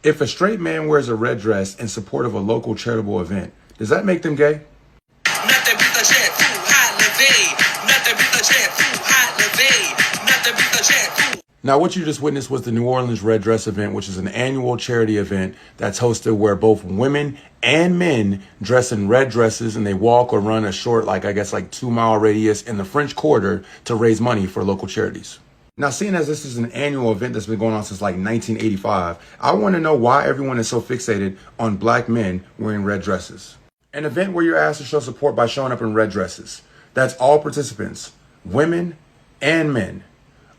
If a straight man wears a red dress in support of a local charitable event, does that make them gay? Now, what you just witnessed was the New Orleans Red Dress event, which is an annual charity event that's hosted where both women and men dress in red dresses and they walk or run a short, like 2-mile radius in the French Quarter to raise money for local charities. Now, seeing as this is an annual event that's been going on since 1985, I want to know why everyone is so fixated on black men wearing red dresses. An event where you're asked to show support by showing up in red dresses. That's all participants, women and men,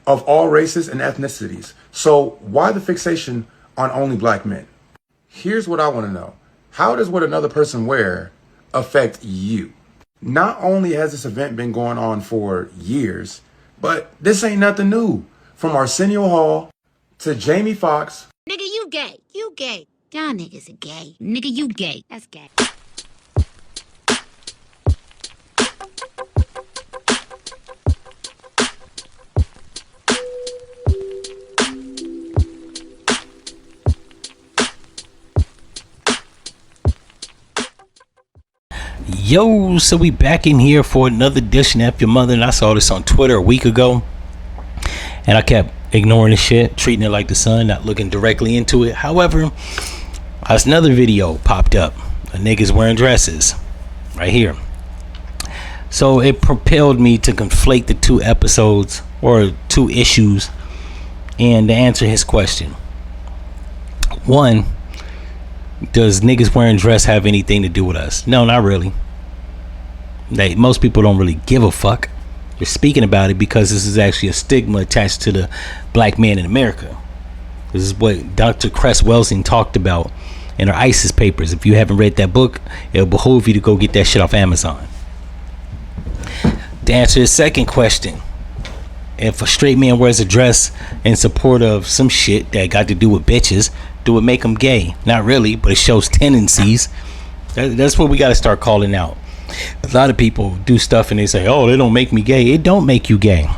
of all races and ethnicities. So why the fixation on only black men? Here's what I want to know. How does what another person wear affect you? Not only has this event been going on for years, but this ain't nothing new. From Arsenio Hall to Jamie Foxx. Nigga, you gay. You gay. Y'all niggas are gay. Nigga, you gay. That's gay. Yo, so we back in here for another edition of F-ya-Motha, and I saw this on Twitter a week ago, and I kept ignoring the shit, treating it like the sun, not looking directly into it. However, another video popped up of niggas wearing dresses right here. So it propelled me to conflate the two episodes or two issues and to answer his question. One, does niggas wearing dress have anything to do with us? No, not really. Most people don't really give a fuck. They're speaking about it because this is actually a stigma attached to the black man in America. This is what Dr. Cress Welsing talked about in her ISIS papers. If you haven't read that book, it'll behoove you to go get that shit off Amazon. To answer the second question, if a straight man wears a dress in support of some shit that got to do with bitches, do it make him gay? Not really, but it shows tendencies. That's what we got to start calling out. A lot of people do stuff and they say, oh, they don't make me gay. It don't make you gay.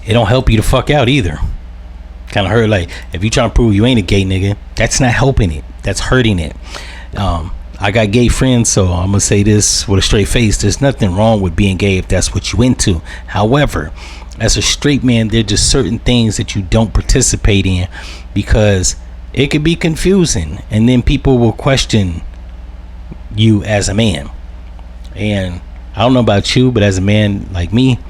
It don't help you to fuck out either. Kind of hurt. Like, if you trying to prove you ain't a gay nigga, that's not helping it. That's hurting it. I got gay friends, so I'm gonna say this with a straight face. There's nothing wrong with being gay if that's what you into. However, as a straight man, there are just certain things that you don't participate in because it could be confusing, and then people will question you as a man. And I don't know about you, but as a man like me,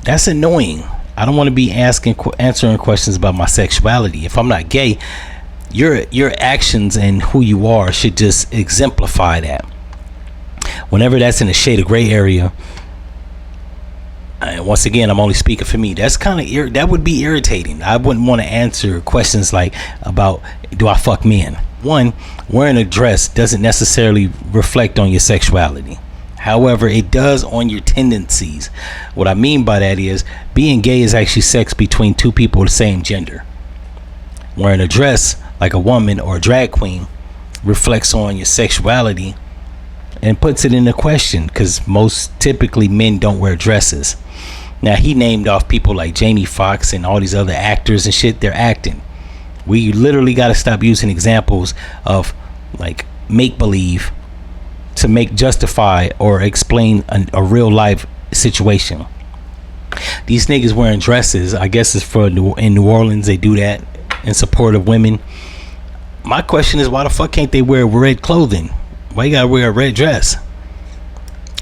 that's annoying. I don't want to be answering questions about my sexuality. If I'm not gay, your actions and who you are should just exemplify that. Whenever that's in a shade of gray area, and once again, I'm only speaking for me, that's kind of that would be irritating. I wouldn't want to answer questions like about, do I fuck men? One, wearing a dress doesn't necessarily reflect on your sexuality. However, it does on your tendencies. What I mean by that is being gay is actually sex between two people of the same gender. Wearing a dress like a woman or a drag queen reflects on your sexuality and puts it into question, because most typically men don't wear dresses. Now, he named off people like Jamie Foxx and all these other actors and shit. They're acting. We literally got to stop using examples of like make-believe to justify or explain a real life situation. These niggas wearing dresses, I guess it's in New Orleans, they do that in support of women. My question is, why the fuck can't they wear red clothing? Why you gotta wear a red dress?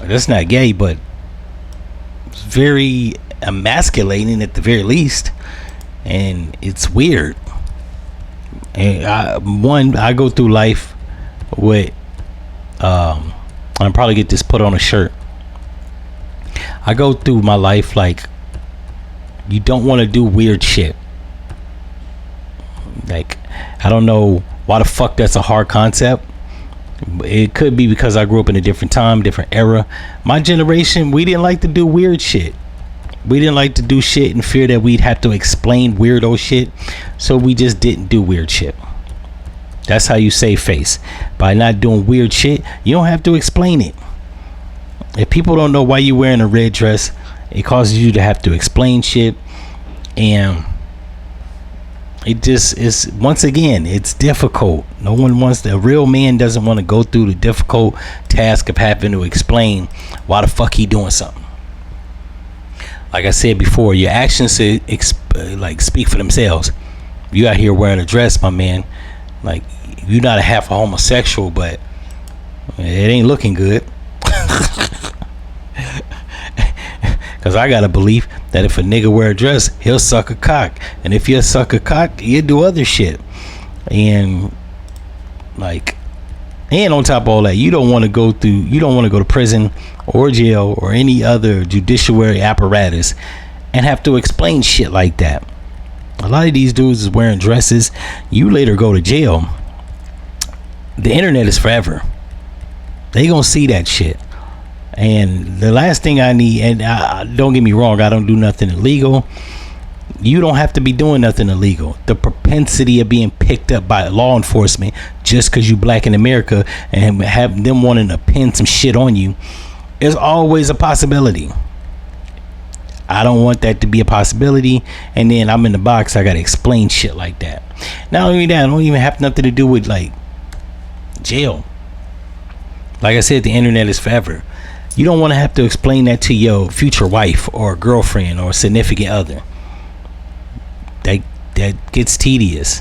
That's not gay, but it's very emasculating at the very least, and it's weird. And I go through life with I'll probably get this put on a shirt. I go through my life like, you don't want to do weird shit. Like, I don't know why the fuck that's a hard concept. It could be because I grew up in a different time, different era. My generation, we didn't like to do weird shit. We didn't like to do shit in fear that we'd have to explain weirdo shit. So we just didn't do weird shit. That's how you save face. By not doing weird shit, you don't have to explain it. If people don't know why you're wearing a red dress, it causes you to have to explain shit. And It just is, once again, it's difficult. No one wants to, a real man doesn't want to go through the difficult task of having to explain why the fuck he doing something. Like I said before, your actions speak for themselves. You out here wearing a dress, my man, like, you're not a half a homosexual, but it ain't looking good. Cause I got a belief that if a nigga wear a dress, he'll suck a cock, and if you suck a cock, you do other shit. And like, and on top of all that, you don't want to go to prison or jail or any other judiciary apparatus and have to explain shit like that. A lot of these dudes is wearing dresses. You later go to jail. The internet is forever. They gonna see that shit. And the last thing I need, and don't get me wrong, I don't do nothing illegal. You don't have to be doing nothing illegal. The propensity of being picked up by law enforcement just because you black in America and have them wanting to pin some shit on you is always a possibility. I don't want that to be a possibility. And then I'm in the box, I gotta explain shit like that. Not only that, I don't even have nothing to do with like jail. Like I said, the internet is forever. You don't want to have to explain that to your future wife or girlfriend or significant other. That gets tedious.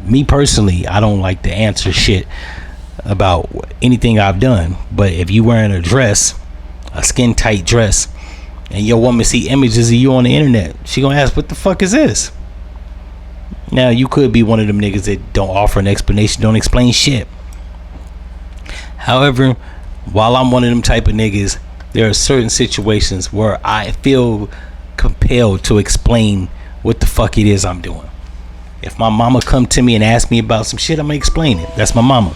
Me personally, I don't like to answer shit about anything I've done. But if you wearing a dress, a skin tight dress, and your woman see images of you on the internet, she gonna ask, what the fuck is this? Now, you could be one of them niggas that don't offer an explanation, don't explain shit. However, while I'm one of them type of niggas, there are certain situations where I feel compelled to explain what the fuck it is I'm doing. If my mama come to me and ask me about some shit, I'm gonna explain it. That's my mama.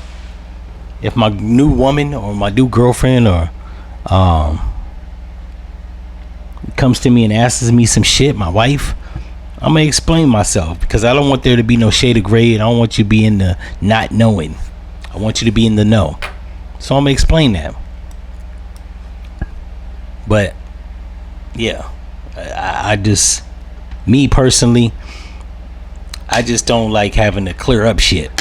If my new woman or my new girlfriend or comes to me and asks me some shit, my wife, I'm gonna explain myself, because I don't want there to be no shade of gray, and I don't want you to be in the not knowing. I want you to be in the know. So I'm gonna explain that. But yeah, I just, me personally, I just don't like having to clear up shit.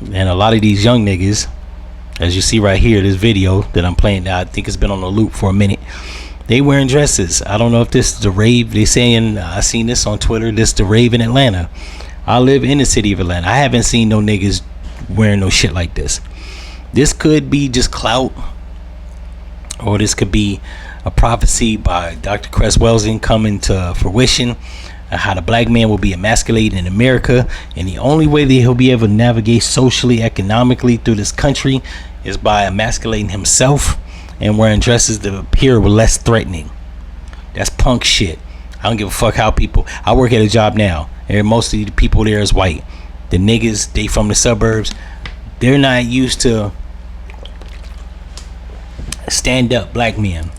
And a lot of these young niggas, as you see right here, this video that I'm playing now, I think it's been on a loop for a minute, they wearing dresses. I don't know if this is the rave. They saying, I seen this on Twitter, this the rave in Atlanta. I live in the city of Atlanta. I haven't seen no niggas wearing no shit like this. This could be just clout, or this could be a prophecy by Dr. Cress Welsing coming to fruition, how the black man will be emasculated in America, and the only way that he'll be able to navigate socially, economically through this country is by emasculating himself and wearing dresses that appear less threatening. That's punk shit. I don't give a fuck how people, I work at a job now, and most of the people there is white. The niggas, they from the suburbs, they're not used to stand up black men,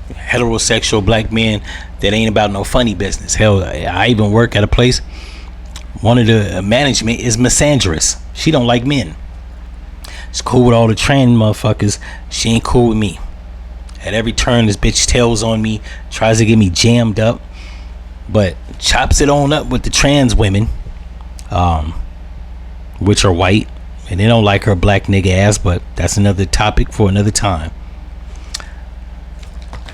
heterosexual black men that ain't about no funny business. Hell, I even work at a place, one of the management is misandrous. She don't like men. It's cool with all the trans motherfuckers, she ain't cool with me. At every turn, this bitch tails on me, tries to get me jammed up, but chops it on up with the trans women, which are white, and they don't like her black nigga ass, but that's another topic for another time.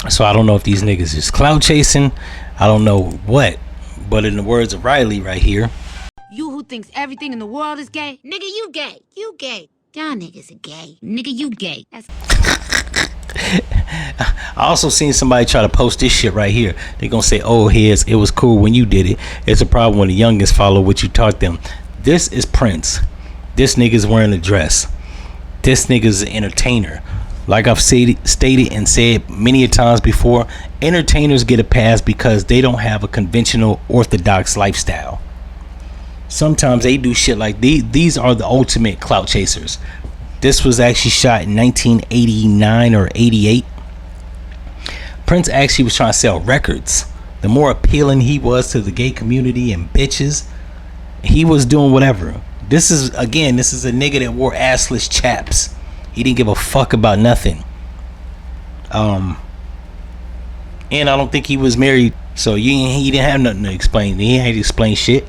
So I don't know if these niggas is cloud chasing, I don't know what, but in the words of Riley right here, You who thinks everything in the world is gay, nigga, you gay. You gay. Y'all niggas are gay. Nigga, you gay. That's I also seen somebody try to post this shit right here. They gonna say, oh, here's, it was cool when you did it. It's a problem when the youngest follow what you taught them. This is Prince. This nigga's wearing a dress. This nigga's an entertainer. Like I've stated and said many a times before, entertainers get a pass because they don't have a conventional orthodox lifestyle. Sometimes they do shit like these are the ultimate clout chasers. This was actually shot in 1989 or 88. Prince actually was trying to sell records. The more appealing he was to the gay community and bitches, he was doing whatever. This is a nigga that wore assless chaps. He didn't give a fuck about nothing. And I don't think he was married So he didn't have nothing to explain. He ain't explain shit.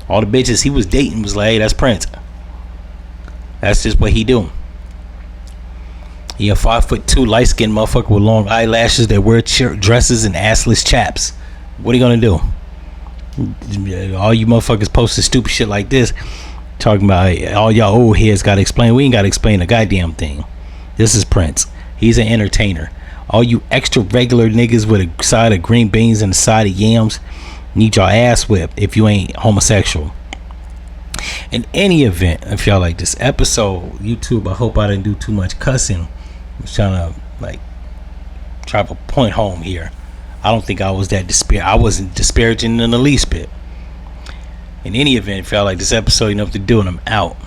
All the bitches he was dating was like, hey, that's Prince. That's just what he do. He a 5'2" light skinned motherfucker with long eyelashes that wear dresses and assless chaps. What are you gonna do? All you motherfuckers posting stupid shit like this, talking about hey, all y'all old heads gotta explain. We ain't gotta explain a goddamn thing. This is Prince. He's an entertainer. All you extra regular niggas with a side of green beans and a side of yams need your ass whipped if you ain't homosexual. In any event, if y'all like this episode, YouTube, I hope I didn't do too much cussing. I was trying to try to point home here. I don't think I was that I wasn't disparaging in the least bit. In any event, if y'all like this episode, you know what to do, and I'm out.